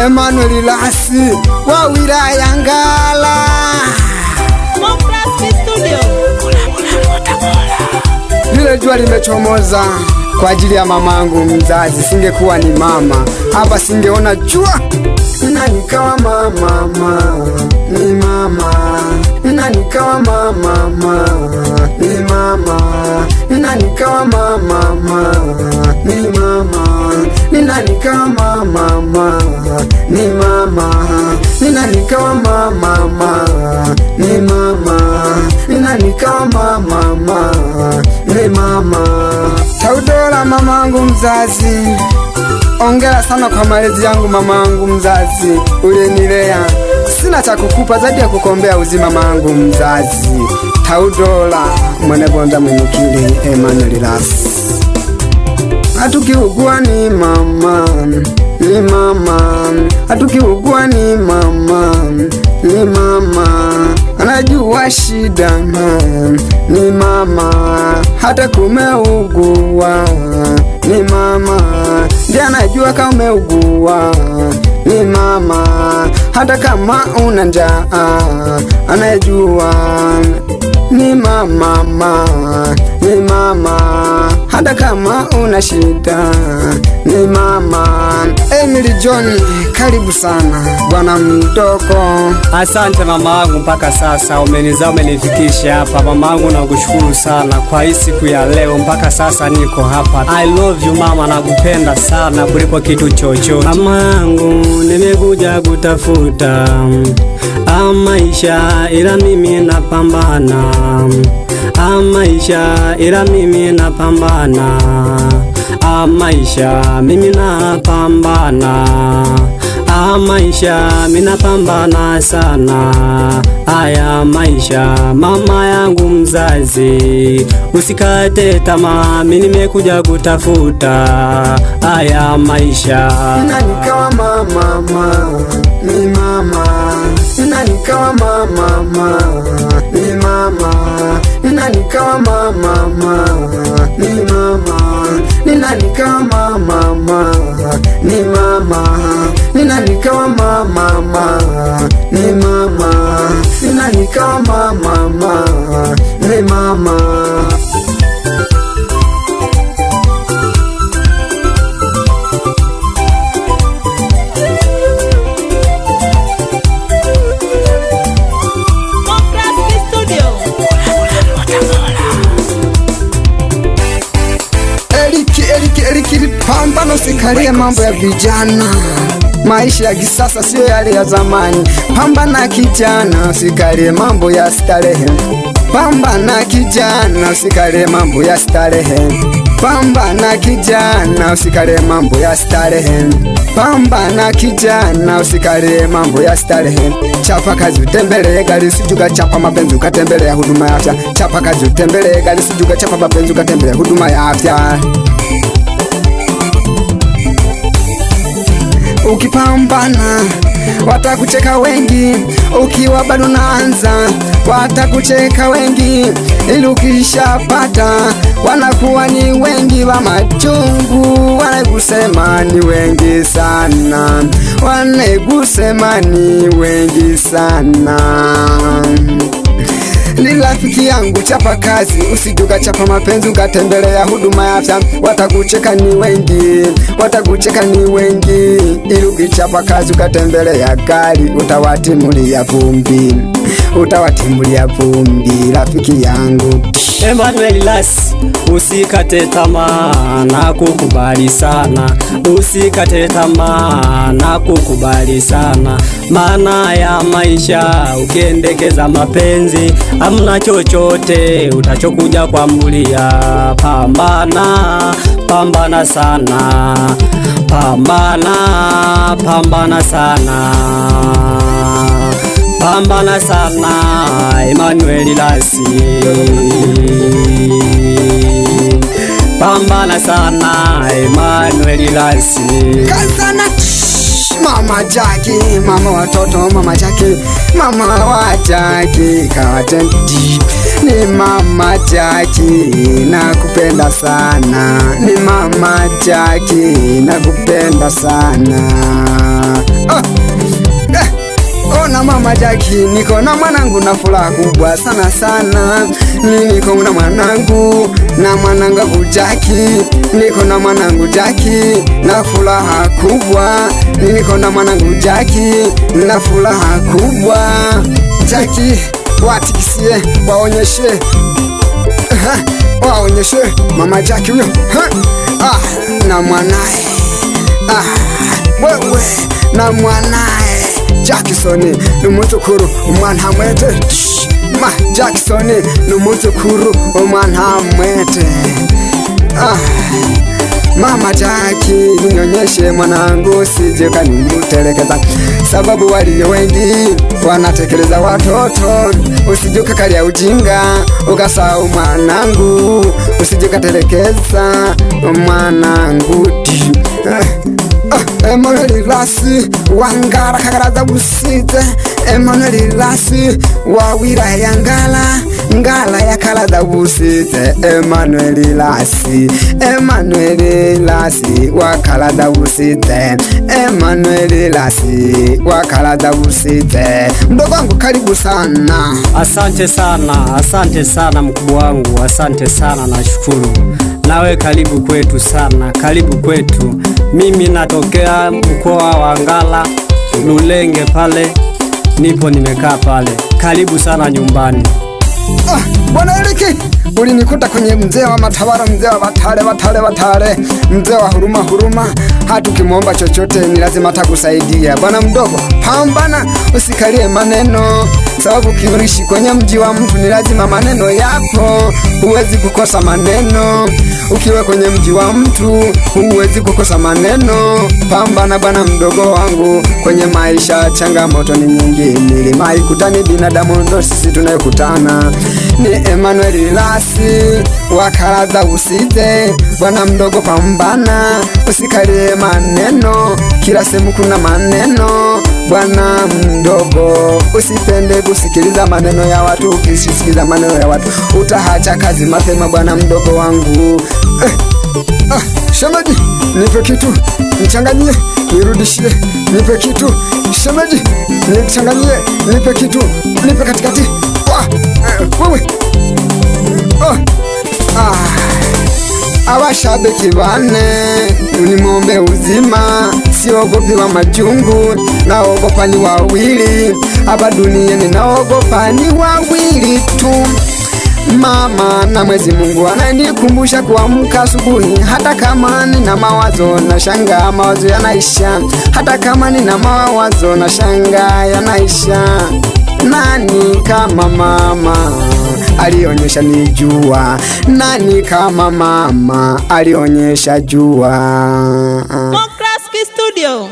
Emmanuel Lasi wa wilaya Ngara. Lile jua limechomoza kwa ajili ya mamangu mzazi, singekuwa ni mama hapa singeona jua. Nani kama mama, ni mama. Nani kama mama, ni mama. Nani kama mama, ni mama. Nani kama mama, ni mama. Nani kama mama, ni mama. Nani kama mama, ni mama. Taudola mamangu mzazi, ongera sana kwa malezi yangu mamangu mzazi, ulinilea. Sina cha kukupa zaidi ya kukombea uzima mamangu mzazi. Taudola mwene bonda mwenyekili Emmanuel Lasi. Hatukiugua ni mama, ni mama. Hatukiugua ni mama, ni mama. Anajua shida ni mama. Hata kumeugua ni mama. Ndiye anajua kama umeugua ni mama. Hata kama una njaa anajua ni mama, ni mama. Hata kama una shida ni mama. Emily John, karibu sana bwana mdogo. Asante mamangu, mpaka sasa umenizaa umenifikisha hapa mamangu, nakushukuru sana kwa hii siku ya leo, mpaka sasa niko hapa. I love you mama, nakupenda sana kuliko kitu chochote. Mamangu, nimekuja kutafuta maisha ila mimi napambana, maisha ila mimi napambana, maisha mimi napambana, maisha mimi napambana sana. Aya maisha mama yangu mzazi, usikate tamaa, mimi nimekuja kutafuta aya maisha. Nani kama mama, ni mama. Nani kama mama, ni mama. Nani kama mama, ni mama. Nani kama mama, ni mama. Nani kama mama, ni mama. Nani kama mama, ni mama. Eriki pambano, sikalie mambo ya vijana. Maisha ya kisasa sio yale ya zamani. Pambana kijana, usikalie mambo ya starehe. Pambana kijana, usikalie mambo ya starehe. Pambana kijana, usikalie mambo ya starehe. Pambana kijana, usikalie mambo ya starehe. Chapa kazi utembelee gari, usijuga chapa mapenzi ukatembelea huduma ya afya. Chapa kazi utembelee gari, usijuga chapa mapenzi ukatembelea huduma ya afya. Ukipambana watakucheka wengi, ukiwa bado naanza watakucheka wengi, ili ukishapata wanakuwa ni wengi wa machungu. Wanakusema ni wengi sana, wanakusema ni wengi sana. Rafiki yangu chapa kazi, usijuga chapa mapenzi ukatembelea huduma ya afya. Watakucheka ni wengi, watakucheka ni wengi, ili ukichapa kazi ukatembelea gari utawatimulia vumbi, utawatimulia vumbi. Rafiki yangu Emmanuel Lasi, usikate tamaa, nakukubali sana. Usikate tamaa, nakukubali sana. Maana ya maisha ukiendekeza mapenzi, hamna chochote utachokuja kuambulia. Pambana, pambana sana. Pambana, pambana sana. Pambana sana Emmanuel Lasi. Pambana sana Emmanuel Lasi. Kazana Mama Jackie, mama watoto, mama Jackie, mama wa Jackie, kawatendi. Ni mama Jackie nakupenda sana, ni mama Jackie nakupenda sana. Ona mama Jackie, niko na mwanangu na furaha kubwa sana sana. Niko na mwanangu Jackie, niko na mwanangu Jackie na furaha kubwa. Niko na mwanangu Jackie na furaha kubwa. Jackie, watikisie, waonyeshe mama Jackie huyo na mwanae wewe na mwanae Jackson numuzukuru umwana mwete Jackson numuzukuru umwana mwete. Mama Jackie, nionyeshe mwanangu sije kanimutelekeza, sababu walio wengi wanatekeleza watoto. Usije ukakalia ujinga ukasahau mwanangu, usije katelekeza mwanangu. Emmanuel Rasi wangara kagaraza busite, Emmanuel Rasi wa wilaya ya Ngala ya kalaza busite, Emmanuel Rasi wa kalaza busite, Emmanuel Rasi wa kalaza busite. Mdogo wangu karibu sana. Asante sana mkubwa wangu, asante sana, nashukuru. Nawe karibu kwetu sana, karibu kwetu. Mimi natokea mkoa wa Ngala, Lulenge pale, nipo nimekaa pale. Karibu sana nyumbani. Bwana Eriki, ulinikuta kwenye mzee wa matawara, mzee wa Batale, mzee wa huruma. Hata ukimwomba chochote ni lazima atakusaidia. Bwana mdogo, pambana, usikalie maneno, sababu kiurishi kwenye mji wa mtu ni lazima maneno yapo. Huwezi kukosa maneno ukiwa kwenye mji wa mtu, huwezi kukosa maneno. Pambana bwana mdogo wangu, kwenye maisha changamoto ni nyingi, milima ikutani binadamu ndo sisi tunayokutana. Ni Emmanuel Rasi wa kalaza busite. Bwana mdogo, pambana, usikalie maneno, kila sehemu kuna maneno. Bwana mdogo, usipende kusikiliza maneno ya watu. Ukisikiza maneno ya watu utahacha kazi mapema. Bwana mdogo wangu, shemeji, nipe kitu nichanganyie nirudishie. Nipe kitu shemeji, nichanganyie, nipe kitu, nipe katikati. Wewe abashabiki bane, unimombe uzima, siogopi wa majungu, naogopa ni wawili. Hapa duniani naogopa ni wawili tu, mama na Mwenyezi Mungu. Ananikumbusha kuamka asubuhi, hata kama nina mawazo na shanga mawazo yanaisha, hata kama nina mawazo na shanga yanaisha. Nani kama mama alionyesha ni jua, nani kama mama alionyesha jua. Mokraski Studio.